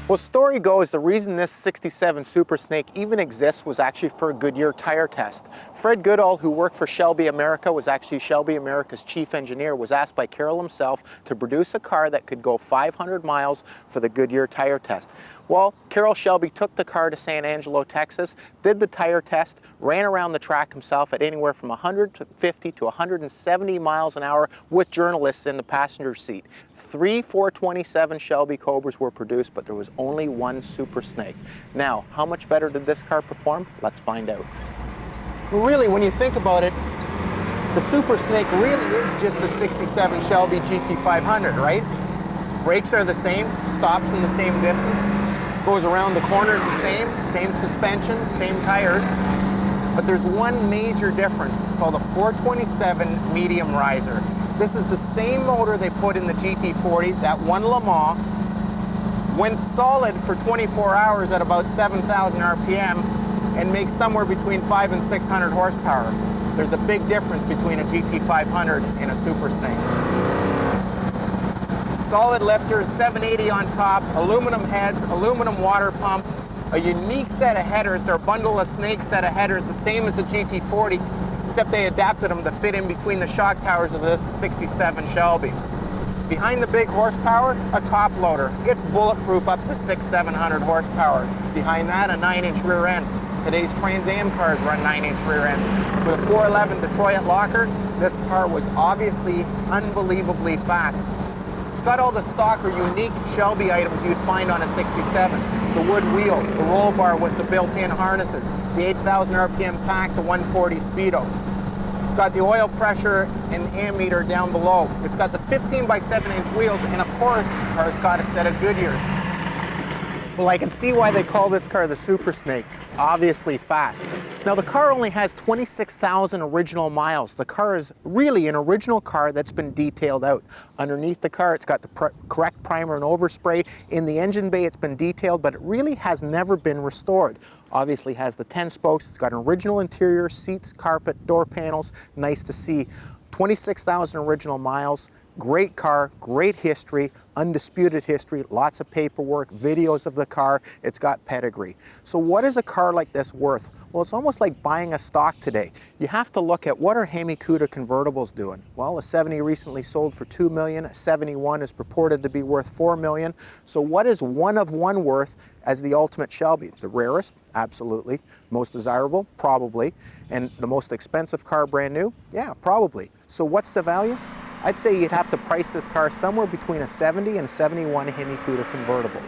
Well, story goes, the reason this 67 Super Snake even exists was actually for a Goodyear tire test. Fred Goodall, who worked for Shelby America, was actually Shelby America's chief engineer, was asked by Carroll himself to produce a car that could go 500 miles for the Goodyear tire test. Well, Carroll Shelby took the car to San Angelo, Texas, did the tire test, ran around the track himself at anywhere from 150 to 170 miles an hour with journalists in the passenger seat. 3 427 Shelby Cobras were produced, but there was only one Super Snake. Now, how much better did this car perform? Let's find out. Really, when you think about it, the Super Snake really is just the 67 Shelby GT500, right? Brakes are the same, stops in the same distance, goes around the corners the same suspension, same tires. But there's one major difference. It's called a 427 medium riser. This is the same motor they put in the GT40, that one Le Mans, went solid for 24 hours at about 7,000 RPM and makes somewhere between 500 and 600 horsepower. There's a big difference between a GT500 and a Super Snake. Solid lifters, 780 on top, aluminum heads, aluminum water pump, a unique set of headers. They're a bundle of snake set of headers, the same as the GT40, except they adapted them to fit in between the shock towers of this 67 Shelby. Behind the big horsepower, a top loader. It's bulletproof up to 600-700 horsepower. Behind that, a 9-inch rear end. Today's Trans Am cars run 9-inch rear ends. With a 411 Detroit locker, this car was obviously unbelievably fast. It's got all the stock or unique Shelby items you'd find on a 67. The wood wheel, the roll bar with the built-in harnesses, the 8,000 RPM pack, the 140 speedo. It's got the oil pressure and ammeter down below. It's got the 15 by 7-inch wheels, and of course, the car's got a set of Goodyears. Well, I can see why they call this car the Super Snake. Obviously fast. Now, the car only has 26,000 original miles. The car is really an original car that's been detailed out. Underneath the car, it's got the correct primer and overspray. In the engine bay, it's been detailed, but it really has never been restored. Obviously has the 10 spokes. It's got an original interior, seats, carpet, door panels. Nice to see. 26,000 original miles. Great car, great history, undisputed history, lots of paperwork, videos of the car. It's got pedigree. So what is a car like this worth? Well, it's almost like buying a stock today. You have to look at what are Hemi Cuda convertibles doing. Well, a 70 recently sold for $2 million, a 71 is purported to be worth $4 million. So what is one of one worth as the ultimate Shelby? The rarest? Absolutely. Most desirable? Probably. And the most expensive car brand new? Yeah, probably. So what's the value? I'd say you'd have to price this car somewhere between a 70 and a 71 Hemi Cuda convertible.